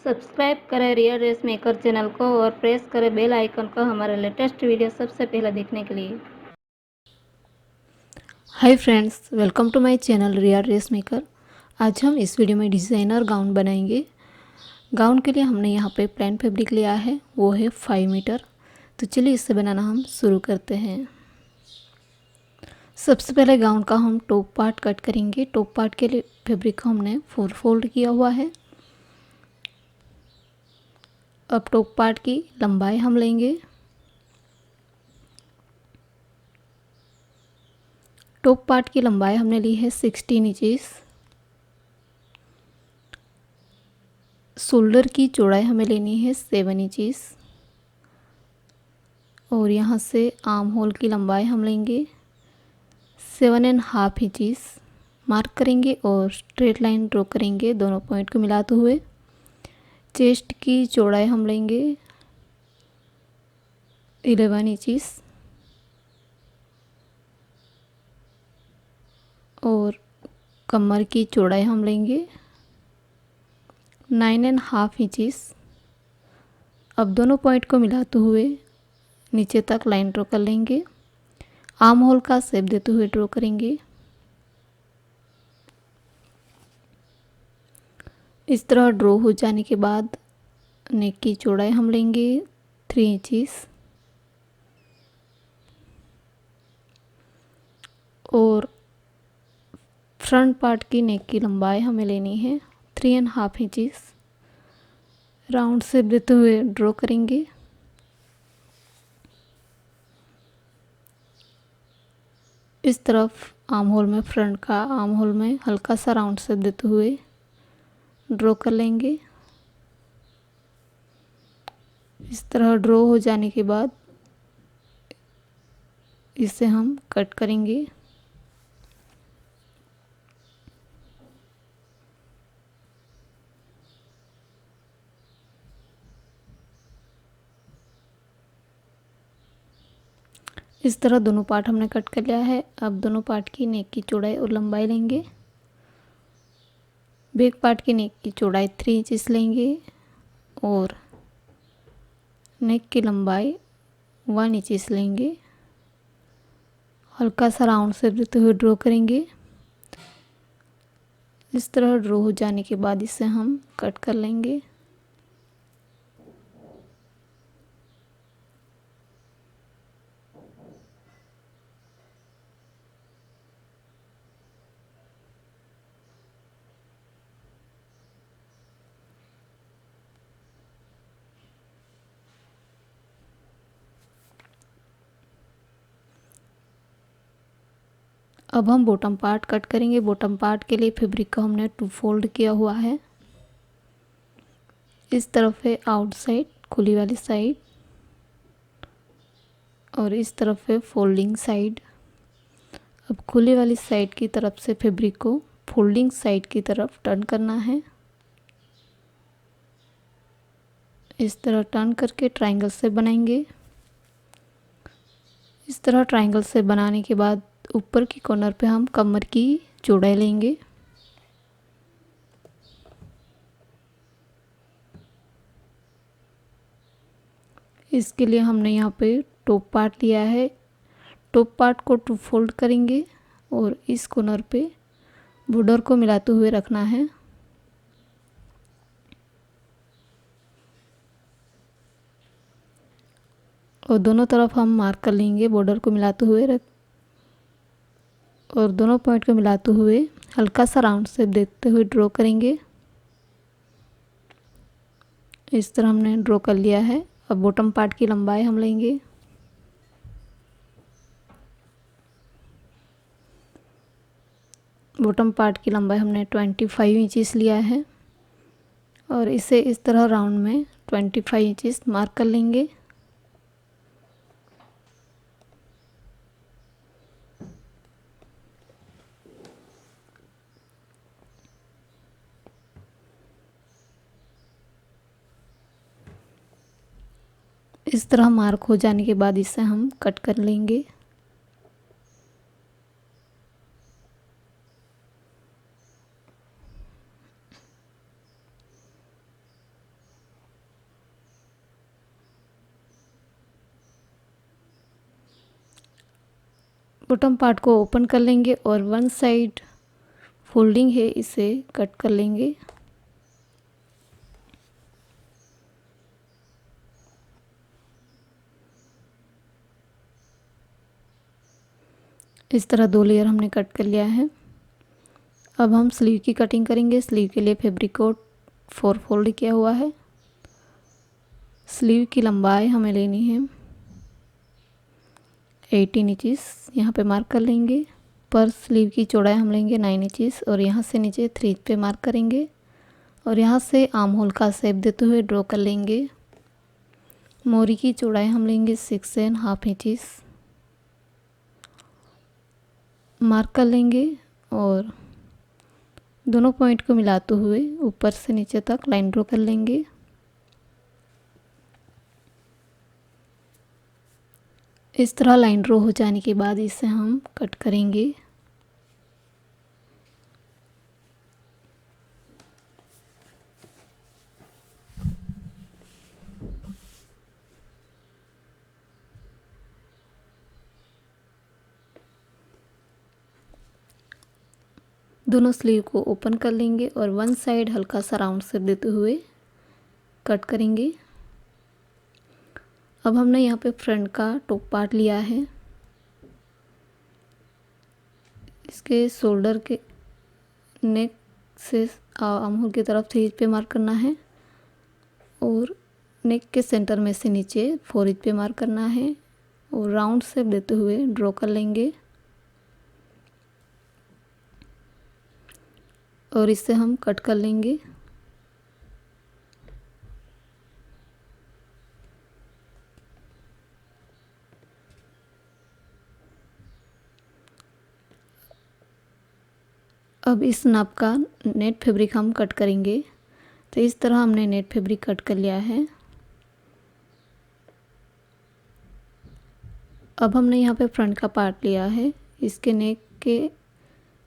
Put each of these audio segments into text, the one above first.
Subscribe करें real dress maker channel को और प्रेस करें बेल आइकन को हमारे लेटेस्ट वीडियो सबसे पहले देखने के लिए। Hi friends, welcome to my channel real dress maker. आज हम इस वीडियो में डिज़ाइनर गाउन बनाएंगे। गाउन के लिए हमने यहाँ पे प्लेन फैब्रिक लिया है, वो है 5 मीटर। तो चलिए इससे बनाना हम शुरू करते हैं। सबसे पहले गाउन का हम टॉप पार्ट कट करेंगे। टॉप पार्ट के लिए फैब्रिक को हमने 4 फोल्ड किया हुआ है। अब टॉप पार्ट की लंबाई हम लेंगे। टॉप पार्ट की लंबाई हमने ली है 16 इंचेस। शोल्डर की चौड़ाई हमें लेनी है 7 इंचेस और यहाँ से आर्म होल की लंबाई हम लेंगे 7.5 इंचेस। मार्क करेंगे और स्ट्रेट लाइन ड्रॉ करेंगे दोनों पॉइंट को मिलाते हुए। चेस्ट की चौड़ाई हम लेंगे 11 इंचेस और कमर की चौड़ाई हम लेंगे 9.5 इंचेस। अब दोनों पॉइंट को मिलाते हुए नीचे तक लाइन ड्रॉ कर लेंगे। आर्म होल का शेप देते हुए ड्रॉ करेंगे। इस तरह ड्रॉ हो जाने के बाद नेक की चौड़ाई हम लेंगे 3 इंचेस और फ्रंट पार्ट की नेक की लंबाई हमें लेनी है 3.5 इंचेस। राउंड शेप देते हुए ड्रॉ करेंगे। इस तरफ आर्म होल में, फ्रंट का आर्म होल में हल्का सा राउंड शेप देते हुए ड्रॉ कर लेंगे। इस तरह ड्रॉ हो जाने के बाद इसे हम कट करेंगे। इस तरह दोनों पार्ट हमने कट कर लिया है। अब दोनों पार्ट की नेक की चौड़ाई और लंबाई लेंगे। बैक पार्ट की नेक की चौड़ाई 3 इंचेस लेंगे और नेक की लंबाई 1 इंचेस लेंगे। हल्का सा राउंड शेप देते हुए ड्रॉ करेंगे। इस तरह ड्रॉ हो जाने के बाद इसे हम कट कर लेंगे। अब हम बॉटम पार्ट कट करेंगे। बॉटम पार्ट के लिए फैब्रिक को हमने 2 फोल्ड किया हुआ है। इस तरफ है आउटसाइड, खुली वाली साइड, और इस तरफ है फोल्डिंग साइड। अब खुली वाली साइड की तरफ से फैब्रिक को फोल्डिंग साइड की तरफ टर्न करना है। इस तरह टर्न करके ट्रायंगल शेप बनाएंगे। इस तरह ट्रायंगल शेप बनाने के बाद ऊपर की कॉर्नर पे हम कमर की चौड़ाई लेंगे। इसके लिए हमने यहाँ पे टॉप पार्ट लिया है। टॉप पार्ट को 2 फोल्ड करेंगे और इस कॉर्नर पे बॉर्डर को मिलाते हुए रखना है। और दोनों तरफ हम मार्क कर लेंगे बॉर्डर को मिलाते हुए और दोनों पॉइंट को मिलाते हुए हल्का सा राउंड शेप देते हुए ड्रॉ करेंगे। इस तरह हमने ड्रॉ कर लिया है। अब बॉटम पार्ट की लंबाई हम लेंगे। बॉटम पार्ट की लंबाई हमने 25 इंचेस लिया है और इसे इस तरह राउंड में 25 इंचेस मार्क कर लेंगे। इस तरह मार्क हो जाने के बाद इसे हम कट कर लेंगे। बॉटम पार्ट को ओपन कर लेंगे और वन साइड फोल्डिंग है इसे कट कर लेंगे। इस तरह 2 लेयर हमने कट कर लिया है। अब हम स्लीव की कटिंग करेंगे। स्लीव के लिए फैब्रिक को 4 फोल्ड किया हुआ है। स्लीव की लंबाई हमें लेनी है 18 इंचेस, यहाँ पे मार्क कर लेंगे। पर स्लीव की चौड़ाई हम लेंगे 9 इंचेस और यहाँ से नीचे 3 पे मार्क करेंगे और यहाँ से आर्म होल का शेप देते हुए ड्रॉ कर लेंगे। मोरी की चौड़ाई हम लेंगे 6.5 इंचेस, मार्क कर लेंगे और दोनों पॉइंट को मिलाते हुए ऊपर से नीचे तक लाइन ड्रॉ कर लेंगे। इस तरह लाइन ड्रॉ हो जाने के बाद इसे हम कट करेंगे। दोनों स्लीव को ओपन कर लेंगे और वन साइड हल्का सा राउंड शेप देते हुए कट करेंगे। अब हमने यहाँ पे फ्रंट का टॉप पार्ट लिया है। इसके शोल्डर के नेक से आर्म होल की तरफ 3 पे मार्क करना है और नेक के सेंटर में से नीचे 4 पे मार्क करना है और राउंड शेप देते हुए ड्रॉ कर लेंगे और इससे हम कट कर लेंगे। अब इस नाप का नेट फैब्रिक हम कट करेंगे। तो इस तरह हमने नेट फैब्रिक कट कर लिया है। अब हमने यहाँ पे फ्रंट का पार्ट लिया है। इसके नेक के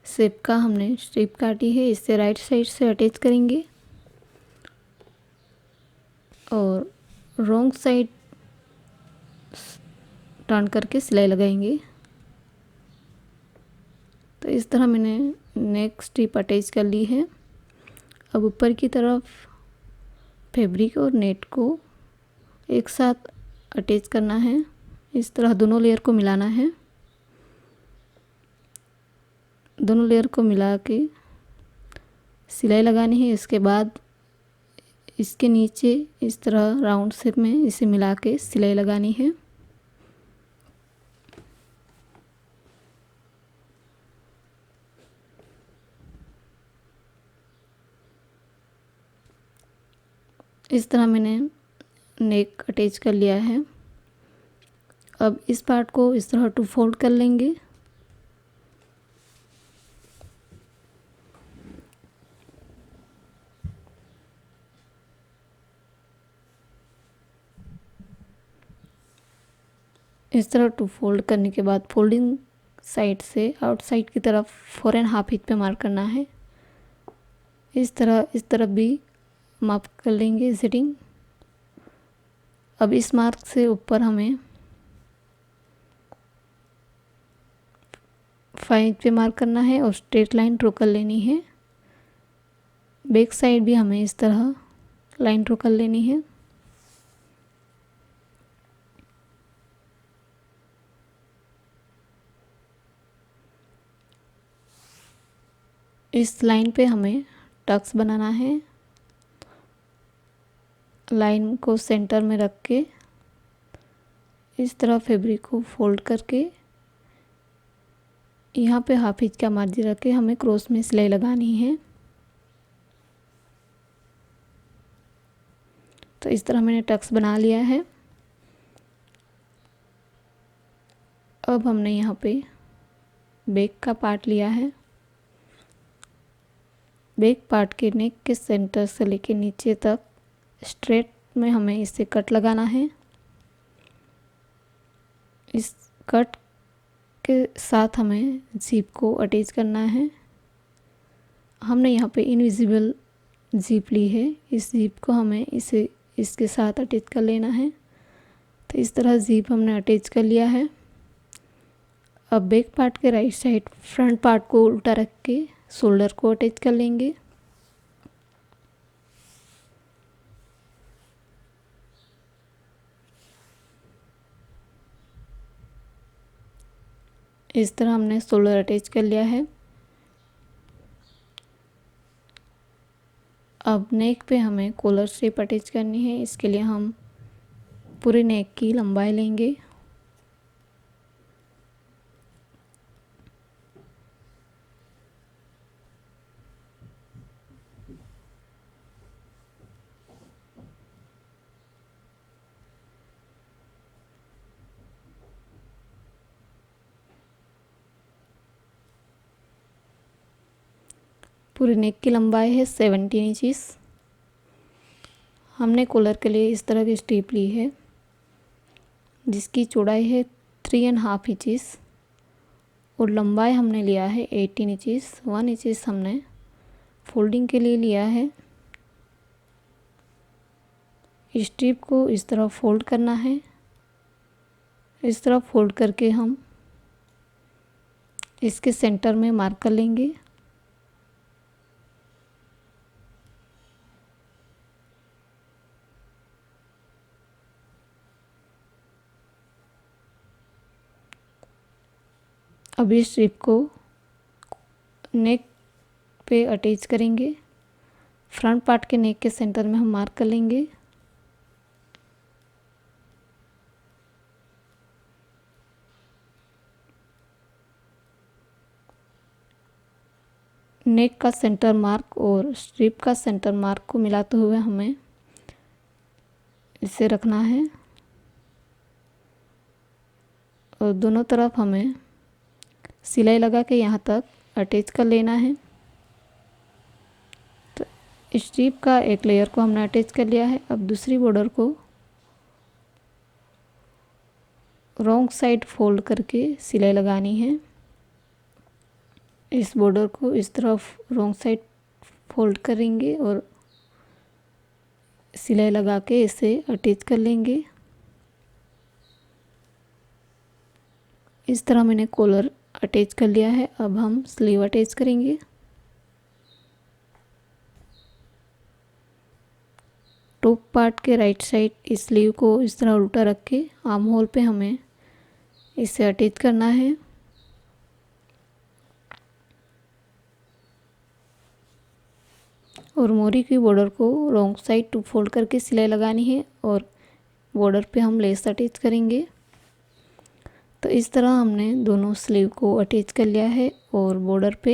शेप का हमने स्ट्रिप काटी है। इससे राइट साइड से अटैच करेंगे और रॉन्ग साइड टर्न करके सिलाई लगाएंगे। तो इस तरह मैंने नेक स्ट्रिप अटैच कर ली है। अब ऊपर की तरफ फैब्रिक और नेट को एक साथ अटैच करना है। इस तरह दोनों लेयर को मिलाना है। दोनों लेयर को मिला के सिलाई लगानी है। इसके बाद इसके नीचे इस तरह राउंड शेप में इसे मिला के सिलाई लगानी है। इस तरह मैंने नेक अटैच कर लिया है। अब इस पार्ट को इस तरह 2 फोल्ड कर लेंगे। इस तरह 2 फोल्ड करने के बाद फोल्डिंग साइड से आउटसाइड की तरफ 4.5 इंच पे मार्क करना है। इस तरफ भी मार्क कर लेंगे सेटिंग। अब इस मार्क से ऊपर हमें 5 इंच पे मार्क करना है और स्ट्रेट लाइन ड्रॉ कर लेनी है। बैक साइड भी हमें इस तरह लाइन ड्रॉ कर लेनी है। इस लाइन पे हमें टक्स बनाना है। लाइन को सेंटर में रख के इस तरह फैब्रिक को फोल्ड करके यहाँ पे 1/2 इंच का मार्जिन रख के हमें क्रॉस में सिलाई लगानी है। तो इस तरह मैंने टक्स बना लिया है। अब हमने यहाँ पे बैक का पार्ट लिया है। बैक पार्ट के नेक के सेंटर से लेके नीचे तक स्ट्रेट में हमें इसे कट लगाना है। इस कट के साथ हमें जीप को अटैच करना है। हमने यहाँ पे इनविजिबल जीप ली है। इस जीप को हमें इसके साथ अटैच कर लेना है। तो इस तरह जीप हमने अटैच कर लिया है। अब बैक पार्ट के राइट साइड फ्रंट पार्ट को उल्टा रख के शोल्डर को अटैच कर लेंगे। इस तरह हमने शोल्डर अटैच कर लिया है। अब नेक पे हमें कॉलर शेप अटैच करनी है। इसके लिए हम पूरे नेक की लंबाई लेंगे। पूरे नेक की लंबाई है 17 इंचेस। हमने कॉलर के लिए इस तरह की स्ट्रिप ली है जिसकी चौड़ाई है 3.5 इंचेस और लंबाई हमने लिया है 18 इंचेस। 1 इंचेस हमने फोल्डिंग के लिए लिया है। स्ट्रिप को इस तरह फोल्ड करना है। इस तरह फोल्ड करके हम इसके सेंटर में मार्क कर लेंगे। अब इस स्ट्रिप को नेक पे अटैच करेंगे। फ्रंट पार्ट के नेक के सेंटर में हम मार्क कर लेंगे। नेक का सेंटर मार्क और स्ट्रिप का सेंटर मार्क को मिलाते हुए हमें इसे रखना है और दोनों तरफ हमें सिलाई लगा के यहाँ तक अटैच कर लेना है। तो स्ट्रिप का एक लेयर को हमने अटैच कर लिया है। अब दूसरी बॉर्डर को रॉन्ग साइड फोल्ड करके सिलाई लगानी है। इस बॉर्डर को इस तरफ रॉन्ग साइड फोल्ड करेंगे और सिलाई लगा के इसे अटैच कर लेंगे। इस तरह मैंने कॉलर अटैच कर लिया है। अब हम स्लीव अटैच करेंगे। टॉप पार्ट के राइट साइड इस स्लीव को इस तरह उल्टा रख के आर्म होल पे हमें इसे अटैच करना है। और मोरी की बॉर्डर को रॉन्ग साइड टू फोल्ड करके सिलाई लगानी है और बॉर्डर पे हम लेस अटैच करेंगे। तो इस तरह हमने दोनों स्लीव को अटैच कर लिया है और बॉर्डर पे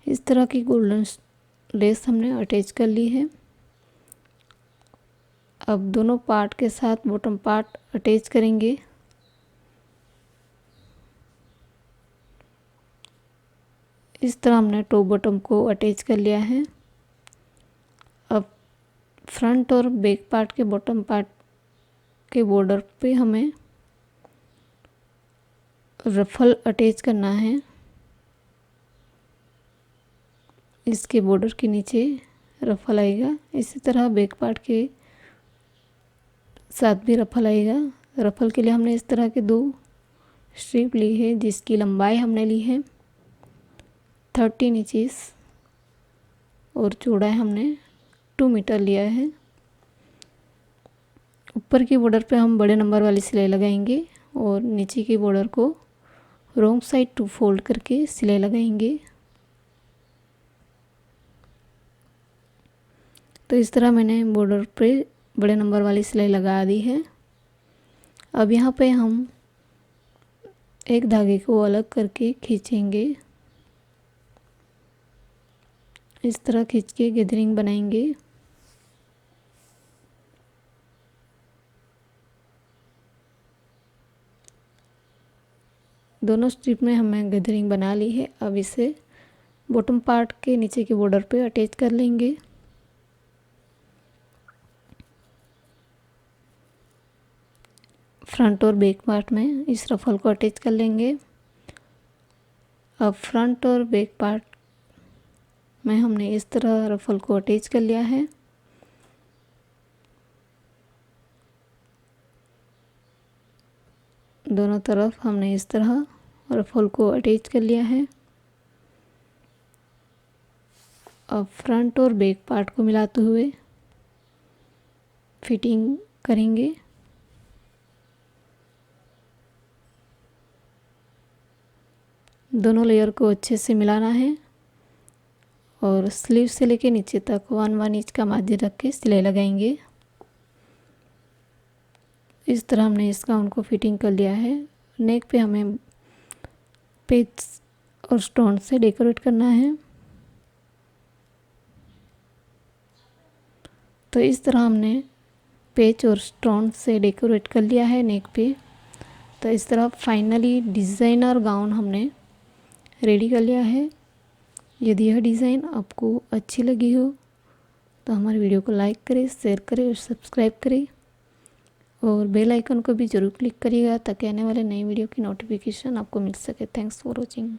इस तरह की गोल्डन लेस हमने अटैच कर ली है। अब दोनों पार्ट के साथ बॉटम पार्ट अटैच करेंगे। इस तरह हमने टॉप बॉटम को अटैच कर लिया है। अब फ्रंट और बैक पार्ट के बॉटम पार्ट के बॉर्डर पे हमें रफल अटैच करना है। इसके बॉर्डर के नीचे रफल आएगा। इसी तरह बैक पार्ट के साथ भी रफल आएगा। रफल के लिए हमने इस तरह के 2 स्ट्रिप ली है जिसकी लंबाई हमने ली है 13 इंचेस और चौड़ाई हमने 2 मीटर लिया है। ऊपर की बॉर्डर पे हम बड़े नंबर वाली सिलाई लगाएंगे और नीचे की बॉर्डर को रॉन्ग साइड टू फोल्ड करके सिलाई लगाएंगे। तो इस तरह मैंने बॉर्डर पे बड़े नंबर वाली सिलाई लगा दी है। अब यहाँ पे हम एक धागे को अलग करके खींचेंगे। इस तरह खींच के गैदरिंग बनाएंगे। दोनों स्ट्रिप में हमने गैदरिंग बना ली है। अब इसे बॉटम पार्ट के नीचे के बॉर्डर पे अटैच कर लेंगे। फ्रंट और बैक पार्ट में इस रफल को अटैच कर लेंगे। अब फ्रंट और बैक पार्ट में हमने इस तरह रफल को अटैच कर लिया है। दोनों तरफ हमने इस तरह और फॉल को अटैच कर लिया है। अब फ्रंट और बैक पार्ट को मिलाते हुए फिटिंग करेंगे। दोनों लेयर को अच्छे से मिलाना है और स्लीव से लेके नीचे तक 1 इंच का मार्जिन रख के सिलाई लगाएंगे। इस तरह हमने इस गाउन को फिटिंग कर लिया है। नेक पे हमें पेच और स्टोन से डेकोरेट करना है। तो इस तरह हमने पेच और स्टोन से डेकोरेट कर लिया है नेक पे। तो इस तरह फाइनली डिज़ाइनर गाउन हमने रेडी कर लिया है। यदि यह डिज़ाइन आपको अच्छी लगी हो तो हमारे वीडियो को लाइक करें, शेयर करें और सब्सक्राइब करें और बेल आइकन को भी ज़रूर क्लिक करिएगा ताकि आने वाले नई वीडियो की नोटिफिकेशन आपको मिल सके। Thanks for watching.